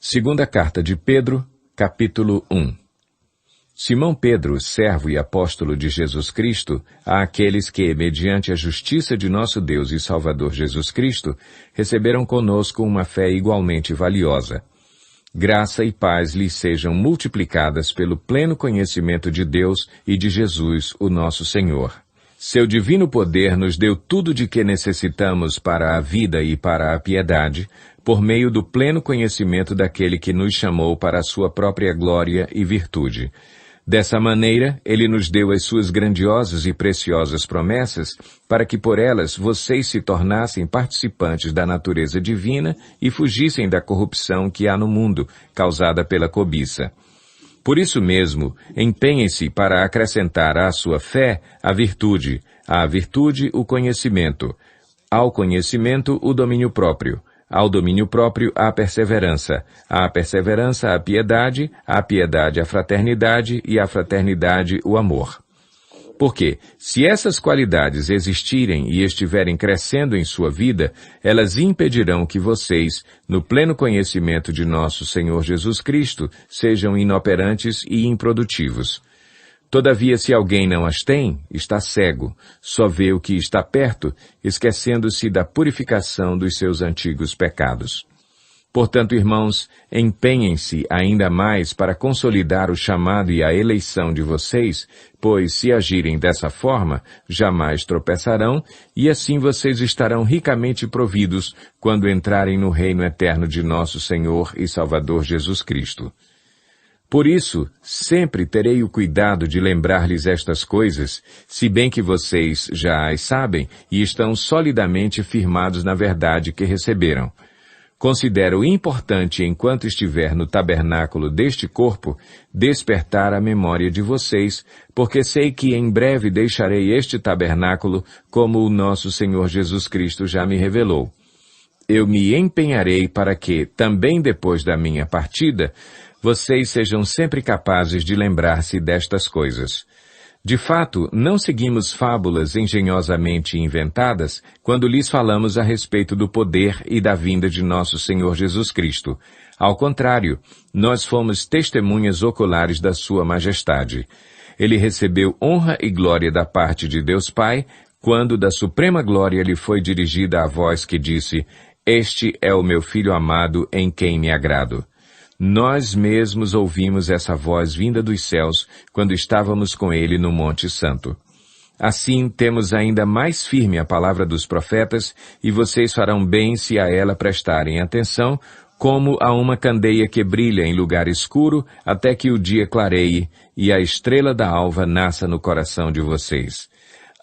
Segunda carta de Pedro, capítulo 1. Simão Pedro, servo e apóstolo de Jesus Cristo, àqueles que, mediante a justiça de nosso Deus e Salvador Jesus Cristo, receberam conosco uma fé igualmente valiosa. Graça e paz lhes sejam multiplicadas pelo pleno conhecimento de Deus e de Jesus, o nosso Senhor. Seu divino poder nos deu tudo de que necessitamos para a vida e para a piedade, por meio do pleno conhecimento daquele que nos chamou para a sua própria glória e virtude. Dessa maneira, ele nos deu as suas grandiosas e preciosas promessas, para que por elas vocês se tornassem participantes da natureza divina e fugissem da corrupção que há no mundo, causada pela cobiça. Por isso mesmo, empenhem-se para acrescentar à sua fé a virtude, à virtude o conhecimento, ao conhecimento o domínio próprio, ao domínio próprio a perseverança, à perseverança a piedade a fraternidade e à fraternidade o amor. Porque, se essas qualidades existirem e estiverem crescendo em sua vida, elas impedirão que vocês, no pleno conhecimento de nosso Senhor Jesus Cristo, sejam inoperantes e improdutivos. Todavia, se alguém não as tem, está cego, só vê o que está perto, esquecendo-se da purificação dos seus antigos pecados. Portanto, irmãos, empenhem-se ainda mais para consolidar o chamado e a eleição de vocês, pois, se agirem dessa forma, jamais tropeçarão, e assim vocês estarão ricamente providos quando entrarem no reino eterno de nosso Senhor e Salvador Jesus Cristo. Por isso, sempre terei o cuidado de lembrar-lhes estas coisas, se bem que vocês já as sabem e estão solidamente firmados na verdade que receberam. Considero importante, enquanto estiver no tabernáculo deste corpo, despertar a memória de vocês, porque sei que em breve deixarei este tabernáculo, como o nosso Senhor Jesus Cristo já me revelou. Eu me empenharei para que, também depois da minha partida, vocês sejam sempre capazes de lembrar-se destas coisas. De fato, não seguimos fábulas engenhosamente inventadas quando lhes falamos a respeito do poder e da vinda de nosso Senhor Jesus Cristo. Ao contrário, nós fomos testemunhas oculares da sua majestade. Ele recebeu honra e glória da parte de Deus Pai, quando da suprema glória lhe foi dirigida a voz que disse: "Este é o meu Filho amado, em quem me agrado." Nós mesmos ouvimos essa voz vinda dos céus, quando estávamos com ele no Monte Santo. Assim, temos ainda mais firme a palavra dos profetas, e vocês farão bem se a ela prestarem atenção, como a uma candeia que brilha em lugar escuro, até que o dia clareie, e a estrela da alva nasça no coração de vocês.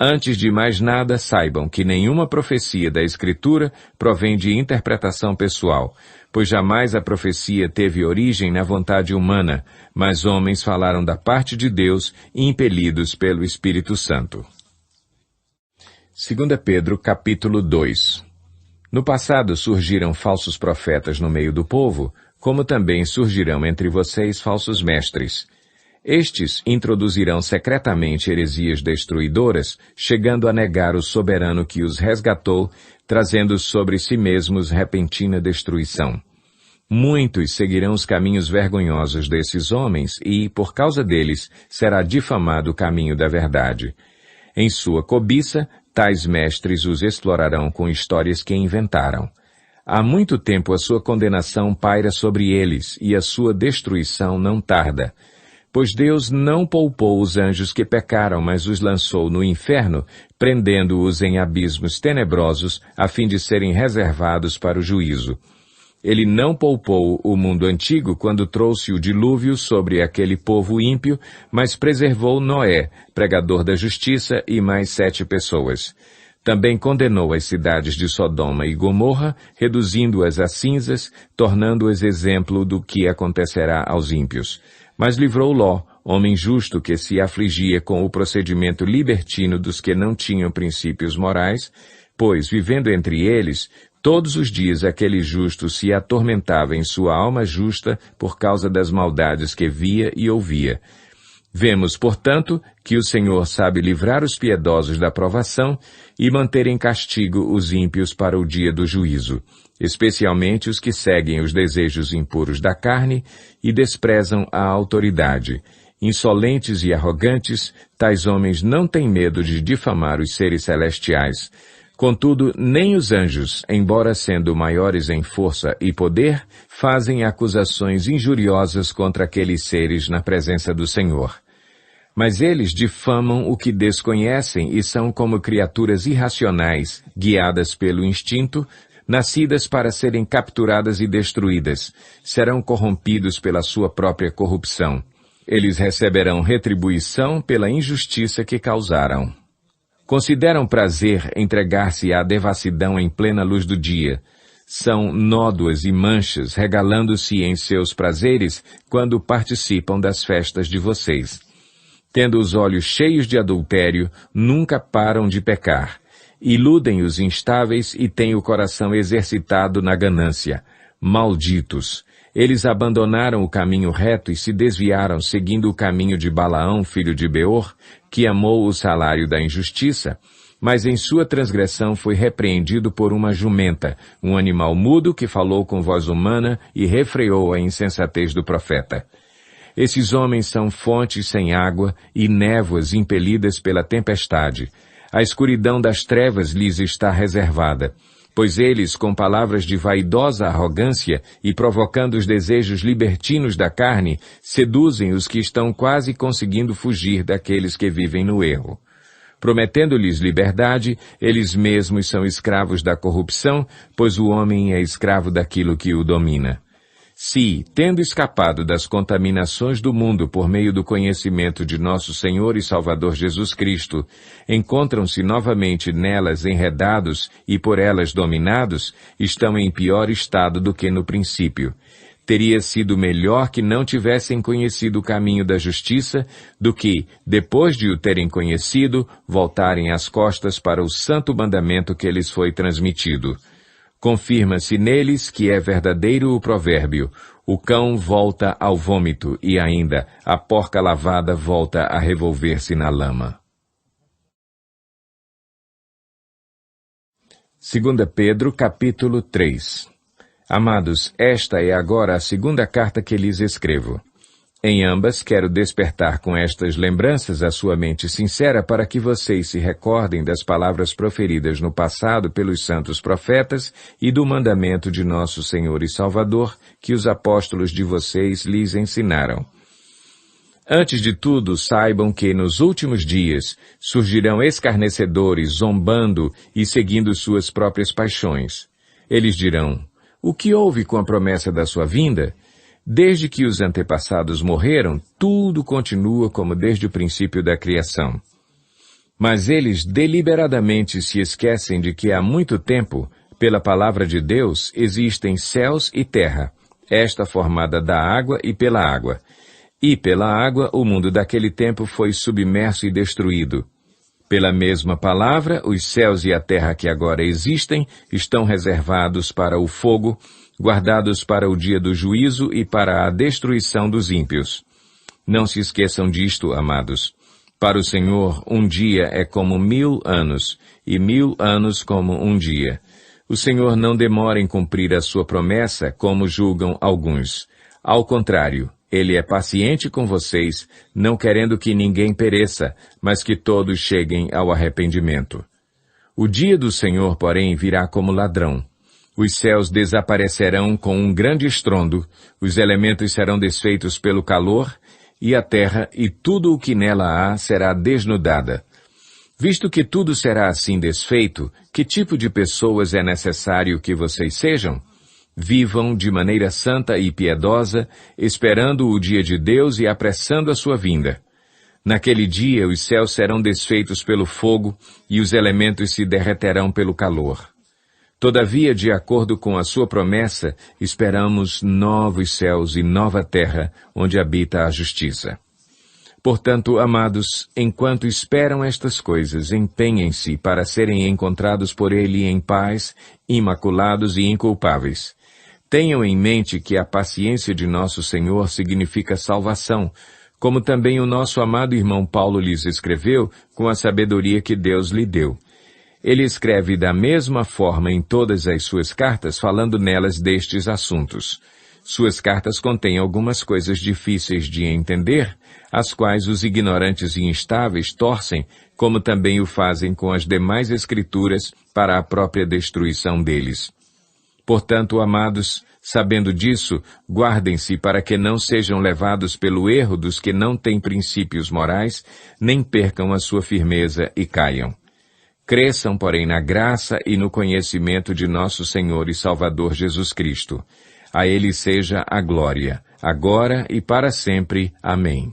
Antes de mais nada, saibam que nenhuma profecia da Escritura provém de interpretação pessoal, pois jamais a profecia teve origem na vontade humana, mas homens falaram da parte de Deus, impelidos pelo Espírito Santo. 2 Pedro, capítulo 2. No passado surgiram falsos profetas no meio do povo, como também surgirão entre vocês falsos mestres. Estes introduzirão secretamente heresias destruidoras, chegando a negar o soberano que os resgatou, trazendo sobre si mesmos repentina destruição. Muitos seguirão os caminhos vergonhosos desses homens e, por causa deles, será difamado o caminho da verdade. Em sua cobiça, tais mestres os explorarão com histórias que inventaram. Há muito tempo a sua condenação paira sobre eles e a sua destruição não tarda. Pois Deus não poupou os anjos que pecaram, mas os lançou no inferno, prendendo-os em abismos tenebrosos, a fim de serem reservados para o juízo. Ele não poupou o mundo antigo quando trouxe o dilúvio sobre aquele povo ímpio, mas preservou Noé, pregador da justiça, e mais 7 pessoas. Também condenou as cidades de Sodoma e Gomorra, reduzindo-as a cinzas, tornando-as exemplo do que acontecerá aos ímpios. Mas livrou Ló, homem justo que se afligia com o procedimento libertino dos que não tinham princípios morais, pois, vivendo entre eles, todos os dias aquele justo se atormentava em sua alma justa por causa das maldades que via e ouvia. Vemos, portanto, que o Senhor sabe livrar os piedosos da provação e manter em castigo os ímpios para o dia do juízo, especialmente os que seguem os desejos impuros da carne e desprezam a autoridade. Insolentes e arrogantes, tais homens não têm medo de difamar os seres celestiais. Contudo, nem os anjos, embora sendo maiores em força e poder, fazem acusações injuriosas contra aqueles seres na presença do Senhor. Mas eles difamam o que desconhecem e são como criaturas irracionais, guiadas pelo instinto, nascidas para serem capturadas e destruídas. Serão corrompidos pela sua própria corrupção. Eles receberão retribuição pela injustiça que causaram. Consideram prazer entregar-se à devassidão em plena luz do dia. São nódoas e manchas, regalando-se em seus prazeres quando participam das festas de vocês. Tendo os olhos cheios de adultério, nunca param de pecar. Iludem os instáveis e têm o coração exercitado na ganância. Malditos! Eles abandonaram o caminho reto e se desviaram seguindo o caminho de Balaão, filho de Beor, que amou o salário da injustiça, mas em sua transgressão foi repreendido por uma jumenta, um animal mudo que falou com voz humana e refreou a insensatez do profeta. Esses homens são fontes sem água e névoas impelidas pela tempestade. A escuridão das trevas lhes está reservada, pois eles, com palavras de vaidosa arrogância e provocando os desejos libertinos da carne, seduzem os que estão quase conseguindo fugir daqueles que vivem no erro. Prometendo-lhes liberdade, eles mesmos são escravos da corrupção, pois o homem é escravo daquilo que o domina. Se, tendo escapado das contaminações do mundo por meio do conhecimento de nosso Senhor e Salvador Jesus Cristo, encontram-se novamente nelas enredados e por elas dominados, estão em pior estado do que no princípio. Teria sido melhor que não tivessem conhecido o caminho da justiça do que, depois de o terem conhecido, voltarem as costas para o santo mandamento que lhes foi transmitido. Confirma-se neles que é verdadeiro o provérbio: o cão volta ao vômito e ainda a porca lavada volta a revolver-se na lama. 2 Pedro, capítulo 3. Amados, esta é agora a segunda carta que lhes escrevo. Em ambas, quero despertar com estas lembranças a sua mente sincera para que vocês se recordem das palavras proferidas no passado pelos santos profetas e do mandamento de nosso Senhor e Salvador que os apóstolos de vocês lhes ensinaram. Antes de tudo, saibam que nos últimos dias surgirão escarnecedores, zombando e seguindo suas próprias paixões. Eles dirão: o que houve com a promessa da sua vinda? Desde que os antepassados morreram, tudo continua como desde o princípio da criação. Mas eles deliberadamente se esquecem de que há muito tempo, pela palavra de Deus, existem céus e terra, esta formada da água e pela água. E pela água o mundo daquele tempo foi submerso e destruído. Pela mesma palavra, os céus e a terra que agora existem estão reservados para o fogo, guardados para o dia do juízo e para a destruição dos ímpios. Não se esqueçam disto, amados. Para o Senhor, um dia é como 1000 anos, e 1000 anos como um dia. O Senhor não demora em cumprir a sua promessa, como julgam alguns. Ao contrário, Ele é paciente com vocês, não querendo que ninguém pereça, mas que todos cheguem ao arrependimento. O dia do Senhor, porém, virá como ladrão. Os céus desaparecerão com um grande estrondo, os elementos serão desfeitos pelo calor, e a terra e tudo o que nela há será desnudada. Visto que tudo será assim desfeito, que tipo de pessoas é necessário que vocês sejam? Vivam de maneira santa e piedosa, esperando o dia de Deus e apressando a sua vinda. Naquele dia os céus serão desfeitos pelo fogo, e os elementos se derreterão pelo calor. Todavia, de acordo com a sua promessa, esperamos novos céus e nova terra, onde habita a justiça. Portanto, amados, enquanto esperam estas coisas, empenhem-se para serem encontrados por Ele em paz, imaculados e inculpáveis. Tenham em mente que a paciência de nosso Senhor significa salvação, como também o nosso amado irmão Paulo lhes escreveu com a sabedoria que Deus lhe deu. Ele escreve da mesma forma em todas as suas cartas, falando nelas destes assuntos. Suas cartas contêm algumas coisas difíceis de entender, as quais os ignorantes e instáveis torcem, como também o fazem com as demais escrituras, para a própria destruição deles. Portanto, amados, sabendo disso, guardem-se para que não sejam levados pelo erro dos que não têm princípios morais, nem percam a sua firmeza e caiam. Cresçam, porém, na graça e no conhecimento de nosso Senhor e Salvador Jesus Cristo. A Ele seja a glória, agora e para sempre. Amém.